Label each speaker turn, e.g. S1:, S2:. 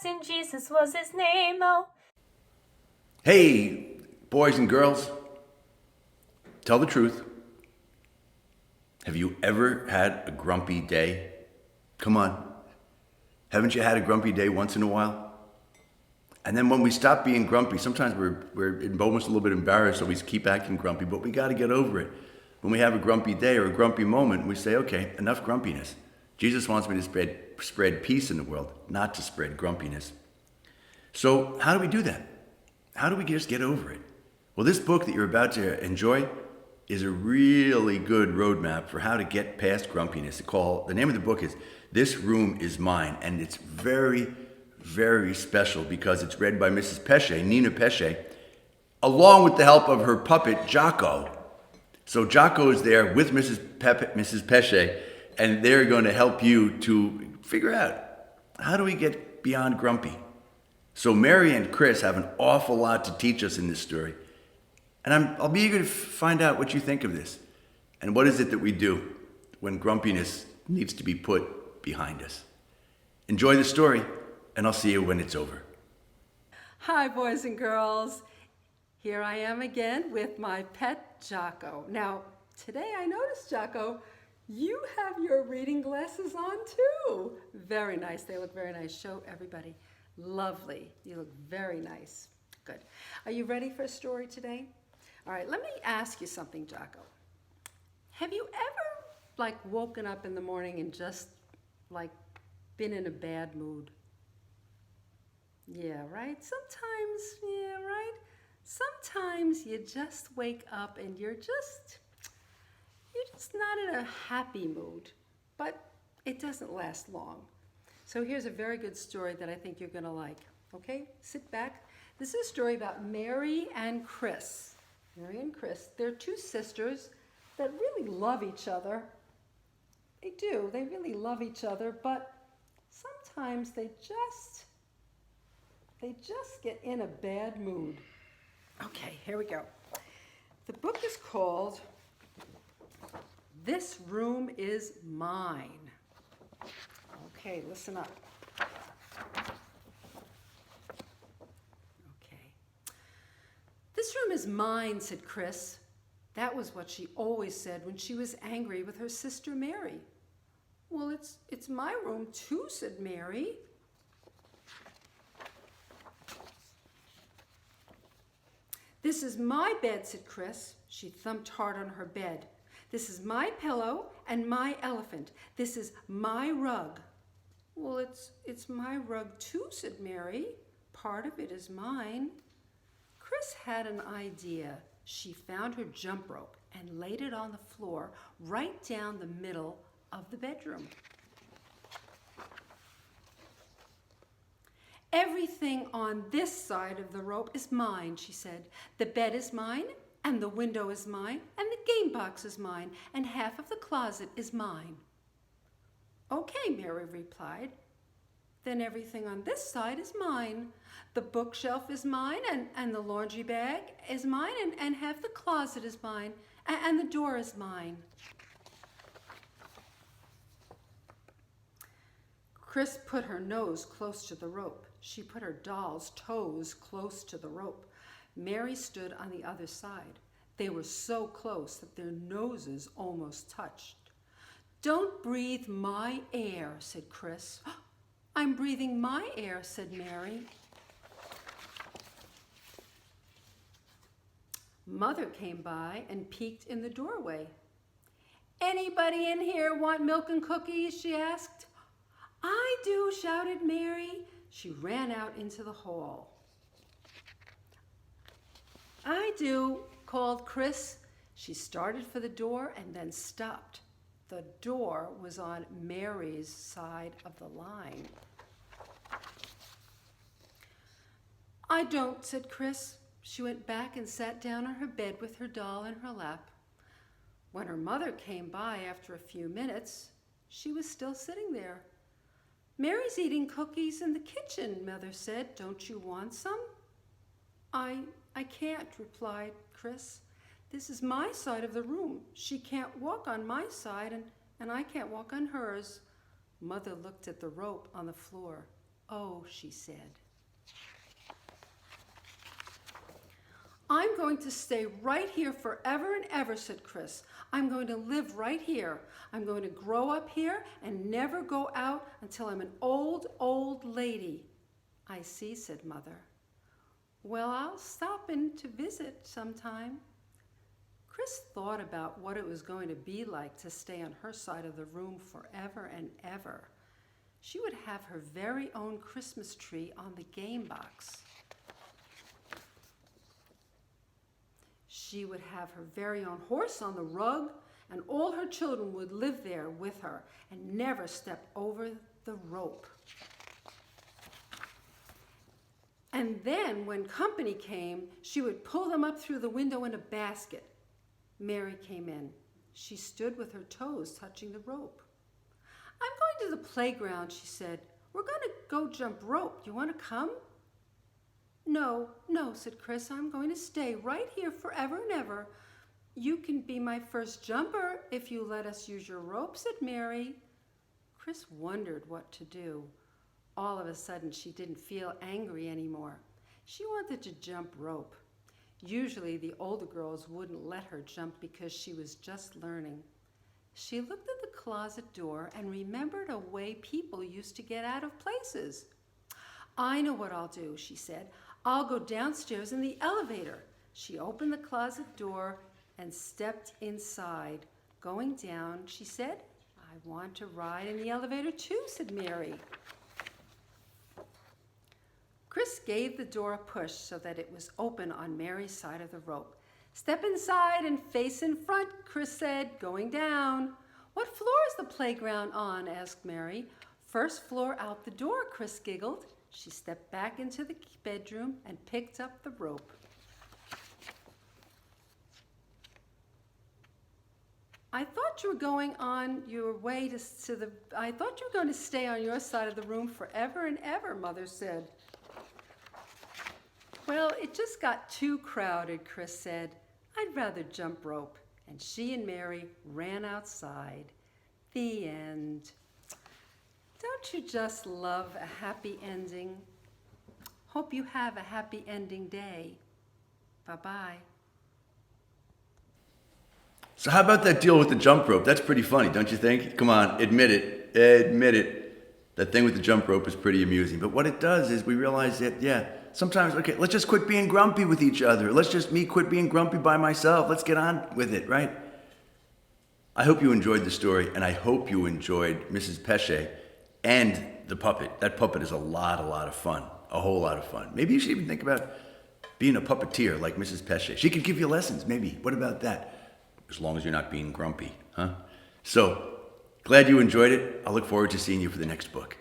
S1: and Jesus was his name, oh.
S2: Hey, boys and girls, tell the truth. Have you ever had a grumpy day? Come on. Haven't you had a grumpy day once in a while? And then when we stop being grumpy, sometimes we're almost a little bit embarrassed, so we keep acting grumpy, but we got to get over it. When we have a grumpy day or a grumpy moment, we say, okay, enough grumpiness. Jesus wants me to spread peace in the world, not to spread grumpiness. So how do we do that? How do we just get over it? Well, this book that you're about to enjoy is a really good roadmap for how to get past grumpiness. The name of the book is This Room Is Mine, and it's very, very special because it's read by Mrs. Pesce, Nina Pesce, along with the help of her puppet, Jocko. So Jocko is there with Mrs. Pesce, and they're going to help you to figure out, how do we get beyond grumpy? So Mary and Chris have an awful lot to teach us in this story. And I'll be eager to find out what you think of this. And what is it that we do when grumpiness needs to be put behind us? Enjoy the story, and I'll see you when it's over.
S3: Hi, boys and girls. Here I am again with my pet Jocko. Now, today I noticed, Jocko, you have your reading glasses on too. Very nice. They look very nice. Show everybody. Lovely. You look very nice. Good. Are you ready for a story today? All right, let me ask you something, Jocko. Have you ever, woken up in the morning and just, been in a bad mood? Yeah, right? Sometimes you just wake up and you're just not in a happy mood, but it doesn't last long. So here's a very good story that I think you're gonna like, okay? Sit back. This is a story about Mary and Chris. Mary and Chris, they're two sisters that really love each other. They do, they really love each other, but sometimes they just get in a bad mood. Okay, here we go. The book is called This Room Is Mine. Okay, listen up. Okay. This room is mine, said Chris. That was what she always said when she was angry with her sister Mary. Well, it's my room too, said Mary. This is my bed, said Chris. She thumped hard on her bed. This is my pillow and my elephant. This is my rug. Well, it's my rug too, said Mary. Part of it is mine. Chris had an idea. She found her jump rope and laid it on the floor right down the middle of the bedroom. Everything on this side of the rope is mine, she said. The bed is mine, and the window is mine, and the game box is mine, and half of the closet is mine. Okay, Mary replied. Then everything on this side is mine. The bookshelf is mine, and the laundry bag is mine, and half the closet is mine, and the door is mine. Chris put her nose close to the rope. She put her doll's toes close to the rope. Mary stood on the other side. They were so close that their noses almost touched. Don't breathe my air, said Chris. I'm breathing my air, said Mary. Mother came by and peeked in the doorway. Anybody in here want milk and cookies? She asked. I do, shouted Mary. She ran out into the hall. I do, called Chris. She started for the door and then stopped. The door was on Mary's side of the line. I don't, said Chris. She went back and sat down on her bed with her doll in her lap. When her mother came by after a few minutes, she was still sitting there. Mary's eating cookies in the kitchen, Mother said. Don't you want some? I can't, replied Chris. This is my side of the room. She can't walk on my side, and I can't walk on hers. Mother looked at the rope on the floor. "Oh," she said. "I'm going to stay right here forever and ever," said Chris. "I'm going to live right here. I'm going to grow up here and never go out until I'm an old, old lady." "I see," said Mother. "Well, I'll stop in to visit sometime." Chris thought about what it was going to be like to stay on her side of the room forever and ever. She would have her very own Christmas tree on the game box. She would have her very own horse on the rug, and all her children would live there with her and never step over the rope. And then, when company came, she would pull them up through the window in a basket. Mary came in. She stood with her toes touching the rope. "I'm going to the playground," she said. "We're going to go jump rope. You want to come?" "No, no," said Chris. "I'm going to stay right here forever and ever. You can be my first jumper if you let us use your rope," said Mary. Chris wondered what to do. All of a sudden, she didn't feel angry anymore. She wanted to jump rope. Usually, the older girls wouldn't let her jump because she was just learning. She looked at the closet door and remembered a way people used to get out of places. "I know what I'll do," she said. "I'll go downstairs in the elevator." She opened the closet door and stepped inside. Going down, she said, "I want to ride in the elevator too," said Mary. Chris gave the door a push so that it was open on Mary's side of the rope. "Step inside and face in front," Chris said, going down. "What floor is the playground on?" asked Mary. "First floor out the door," Chris giggled. She stepped back into the bedroom and picked up the rope. I thought you were going on your way I thought you were going to stay on your side of the room forever and ever," Mother said. "Well, it just got too crowded," Chris said. "I'd rather jump rope." And she and Mary ran outside. The end. Don't you just love a happy ending? Hope you have a happy ending day. Bye-bye.
S2: So how about that deal with the jump rope? That's pretty funny, don't you think? Come on, admit it. Admit it. That thing with the jump rope is pretty amusing. But what it does is we realize that, sometimes, okay, let's just quit being grumpy with each other. Let's just quit being grumpy by myself. Let's get on with it, right? I hope you enjoyed the story, and I hope you enjoyed Mrs. Pesce and the puppet. That puppet is a lot of fun. A whole lot of fun. Maybe you should even think about being a puppeteer like Mrs. Pesce. She could give you lessons, maybe. What about that? As long as you're not being grumpy, huh? So, glad you enjoyed it. I'll look forward to seeing you for the next book.